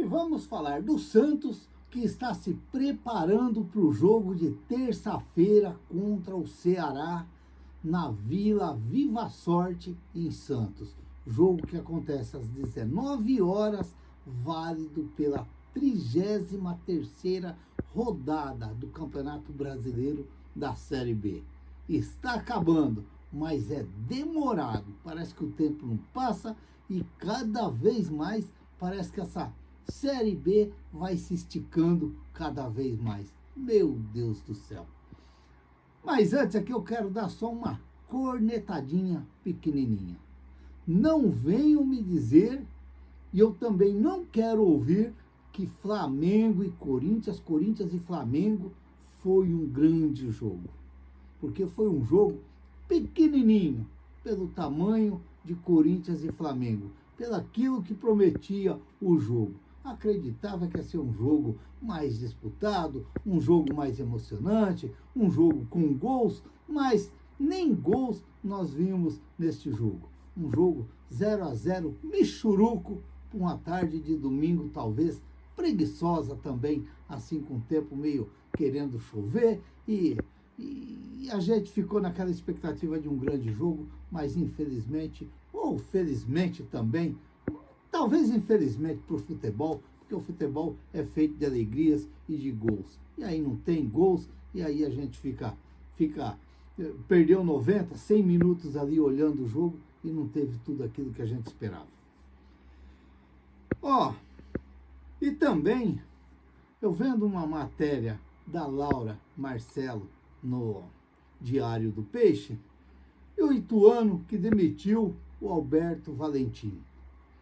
E vamos falar do Santos, que está se preparando para o jogo de terça-feira contra o Ceará na Vila Viva Sorte, em Santos. Jogo que acontece às 19 horas, válido pela 33ª rodada do Campeonato Brasileiro da Série B. Está acabando, mas é demorado. Parece que o tempo não passa e cada vez mais parece que essa Série B vai se esticando cada vez mais. Meu Deus do céu. Mas antes aqui eu quero dar só uma cornetadinha pequenininha. Não venham me dizer, e eu também não quero ouvir, que Flamengo e Corinthians e Flamengo foi um grande jogo. Porque foi um jogo pequenininho, pelo tamanho de Corinthians e Flamengo, pelo aquilo que prometia o jogo. Acreditava que ia ser um jogo mais disputado, um jogo mais emocionante, um jogo com gols, mas nem gols nós vimos neste jogo. Um jogo 0-0, michuruco, uma tarde de domingo talvez preguiçosa também, assim com o tempo meio querendo chover, e a gente ficou naquela expectativa de um grande jogo, mas infelizmente, ou felizmente também, talvez infelizmente para o futebol, porque o futebol é feito de alegrias e de gols. E aí não tem gols, e aí a gente perdeu 90, 100 minutos ali olhando o jogo e não teve tudo aquilo que a gente esperava. E também, eu vendo uma matéria da Laura Marcelo no Diário do Peixe, e o Ituano que demitiu o Alberto Valentim.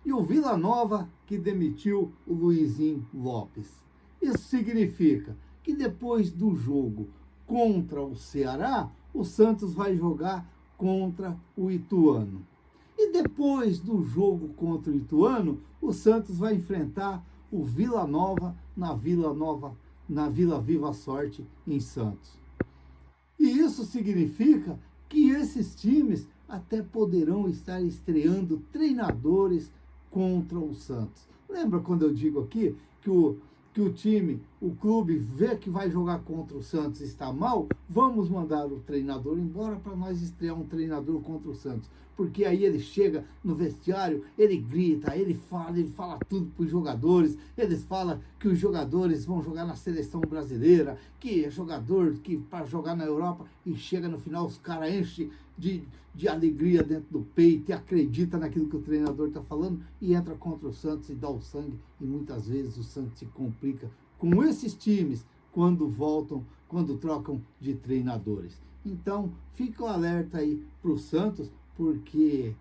E o Vila Nova que demitiu o Luizinho Lopes. Isso significa que depois do jogo contra o Ceará, o Santos vai jogar contra o Ituano. E depois do jogo contra o Ituano, o Santos vai enfrentar o Vila Nova na Vila Viva Sorte, em Santos. E isso significa que esses times até poderão estar estreando treinadores contra o Santos. Lembra quando eu digo aqui que o clube vê que vai jogar contra o Santos e está mal? Vamos mandar o treinador embora para nós estrear um treinador contra o Santos. Porque aí ele chega no vestiário, ele grita, ele fala tudo para os jogadores, eles falam que os jogadores vão jogar na seleção brasileira, que é jogador que para jogar na Europa, e chega no final os caras enchem de alegria dentro do peito e acredita naquilo que o treinador está falando e entra contra o Santos e dá o sangue, e muitas vezes o Santos se complica com esses times quando trocam de treinadores. Então, fica o alerta aí para o Santos, porque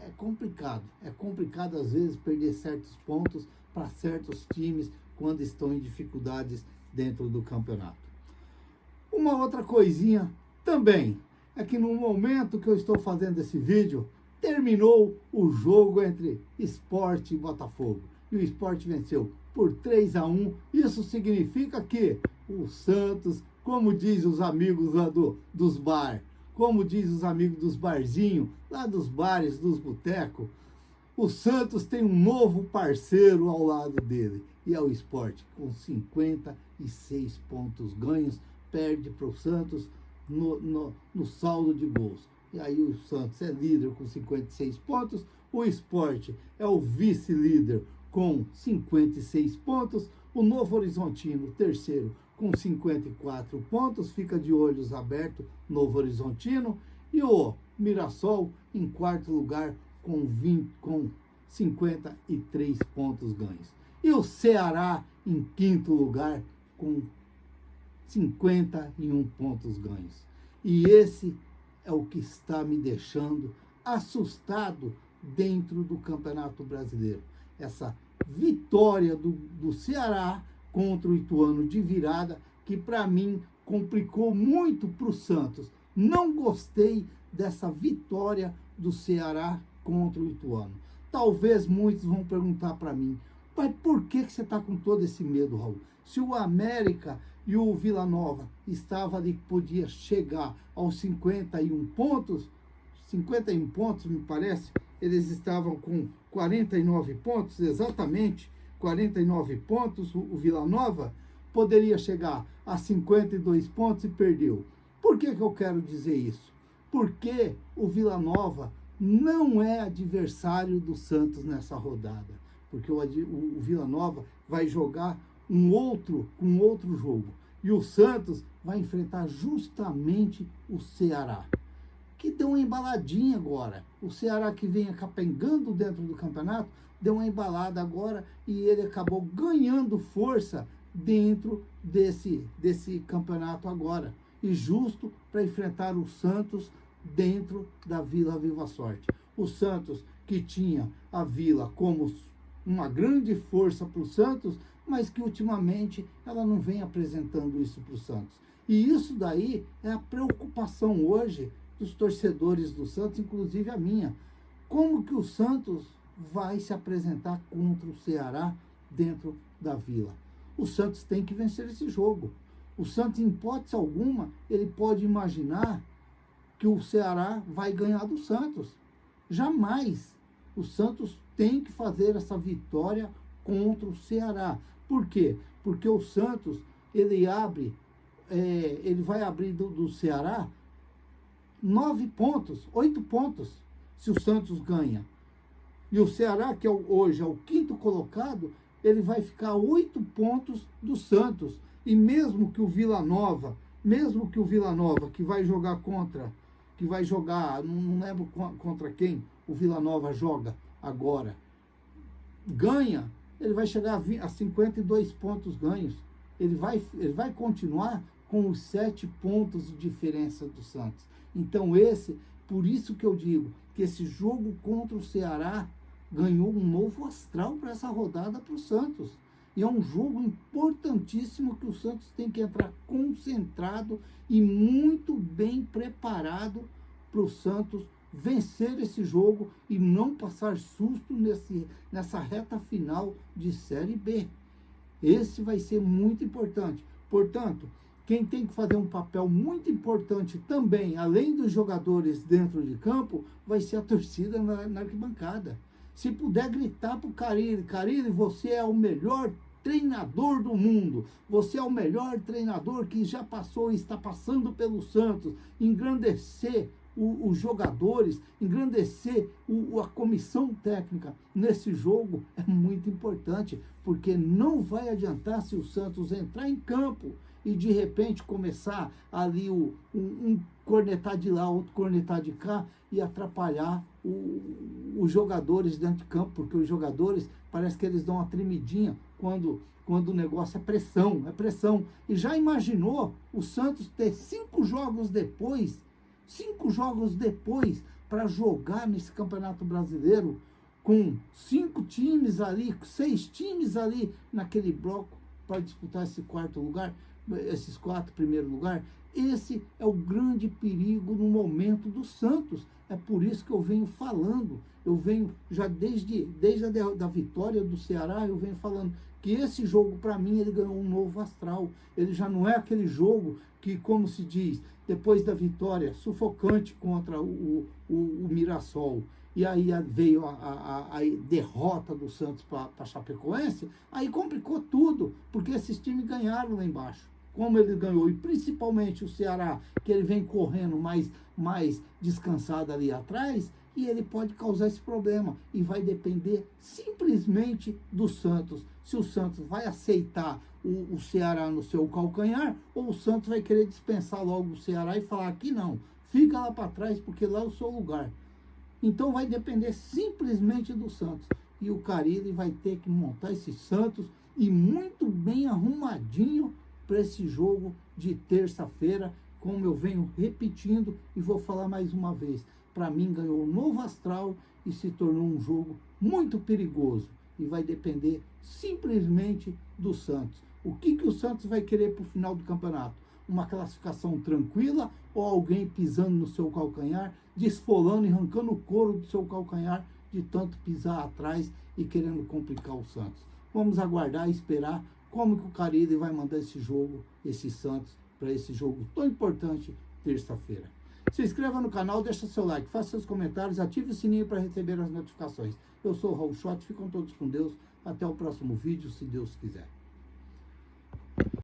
é complicado às vezes perder certos pontos para certos times quando estão em dificuldades dentro do campeonato. Uma outra coisinha também é que no momento que eu estou fazendo esse vídeo, terminou o jogo entre Sport e Botafogo. E o Sport venceu por 3-1. Isso significa que o Santos, como diz os amigos lá dos bar, como diz os amigos dos barzinhos, lá dos bares, dos botecos, o Santos tem um novo parceiro ao lado dele, e é o Sport, com 56 pontos ganhos, perde para o Santos no saldo de gols. E aí o Santos é líder com 56 pontos, o Sport é o vice-líder com 56 pontos, o Novo Horizontino, terceiro, com 54 pontos, fica de olhos abertos, Novo Horizontino, e o Mirassol em quarto lugar com 53 pontos ganhos. E o Ceará em quinto lugar com 51 pontos ganhos. E esse é o que está me deixando assustado dentro do Campeonato Brasileiro. Essa vitória do Ceará contra o Ituano de virada, que para mim complicou muito para o Santos. Não gostei dessa vitória do Ceará contra o Ituano. Talvez muitos vão perguntar para mim, mas por que você está com todo esse medo, Raul? Se o América e o Vila Nova estavam ali, que podia chegar aos 51 pontos, me parece, eles estavam com 49 pontos, exatamente, 49 pontos, o Vila Nova poderia chegar a 52 pontos e perdeu. Por que eu quero dizer isso? Porque o Vila Nova não é adversário do Santos nessa rodada. Porque o Vila Nova vai jogar um outro jogo. E o Santos vai enfrentar justamente o Ceará, que deu uma embaladinha agora. O Ceará, que vinha capengando dentro do campeonato, deu uma embalada agora e ele acabou ganhando força dentro desse campeonato agora. E justo para enfrentar o Santos dentro da Vila Viva Sorte. O Santos, que tinha a Vila como uma grande força para o Santos, mas que ultimamente ela não vem apresentando isso para o Santos. E isso daí é a preocupação hoje dos torcedores do Santos, inclusive a minha. Como que o Santos vai se apresentar contra o Ceará dentro da Vila? O Santos tem que vencer esse jogo. O Santos, em hipótese alguma, ele pode imaginar que o Ceará vai ganhar do Santos. Jamais. O Santos tem que fazer essa vitória contra o Ceará. Por quê? Porque o Santos, ele vai abrir do Ceará 9 pontos, 8 pontos, se o Santos ganha. E o Ceará, que hoje é o 5º colocado, ele vai ficar 8 pontos do Santos. E mesmo que o Vila Nova, que vai jogar não lembro contra quem o Vila Nova joga agora, ganha, ele vai chegar a 52 pontos ganhos. Ele vai continuar com os 7 pontos de diferença do Santos. Então por isso que eu digo que esse jogo contra o Ceará ganhou um novo astral para essa rodada para o Santos. E é um jogo importantíssimo que o Santos tem que entrar concentrado e muito bem preparado para o Santos vencer esse jogo e não passar susto nessa reta final de Série B. Esse vai ser muito importante. Portanto, quem tem que fazer um papel muito importante também, além dos jogadores dentro de campo, vai ser a torcida na arquibancada. Se puder gritar para o Carille, Carille, você é o melhor treinador do mundo, você é o melhor treinador que já passou e está passando pelo Santos, engrandecer os jogadores, engrandecer a comissão técnica nesse jogo é muito importante, porque não vai adiantar se o Santos entrar em campo e de repente começar ali um cornetar de lá, outro cornetar de cá e atrapalhar os jogadores dentro de campo, porque os jogadores parece que eles dão uma tremidinha quando o negócio é pressão, E já imaginou o Santos ter 5 jogos depois para jogar nesse Campeonato Brasileiro com 5 times ali, 6 times ali naquele bloco para disputar esse 4º lugar, esses 4 primeiros lugares? Esse é o grande perigo no momento do Santos. É por isso que eu venho falando, já desde a vitória do Ceará, eu venho falando que esse jogo, para mim, ele ganhou um novo astral. Ele já não é aquele jogo que, como se diz, depois da vitória sufocante contra o Mirassol, e aí veio a derrota do Santos para Chapecoense, aí complicou tudo, porque esses times ganharam lá embaixo. Como ele ganhou, e principalmente o Ceará, que ele vem correndo mais descansado ali atrás, e ele pode causar esse problema. E vai depender simplesmente do Santos. Se o Santos vai aceitar o Ceará no seu calcanhar, ou o Santos vai querer dispensar logo o Ceará e falar que não, fica lá para trás, porque lá é o seu lugar. Então vai depender simplesmente do Santos. E o Carille vai ter que montar esse Santos e muito bem arrumadinho para esse jogo de terça-feira, como eu venho repetindo e vou falar mais uma vez. Para mim, ganhou um novo astral e se tornou um jogo muito perigoso. E vai depender simplesmente do Santos. O que o Santos vai querer para o final do campeonato? Uma classificação tranquila ou alguém pisando no seu calcanhar, desfolando e arrancando o couro do seu calcanhar de tanto pisar atrás e querendo complicar o Santos? Vamos aguardar e esperar como que o Carille vai mandar esse Santos, para esse jogo tão importante, terça-feira. Se inscreva no canal, deixa seu like, faça seus comentários, ative o sininho para receber as notificações. Eu sou o Raul Schott, ficam todos com Deus. Até o próximo vídeo, se Deus quiser.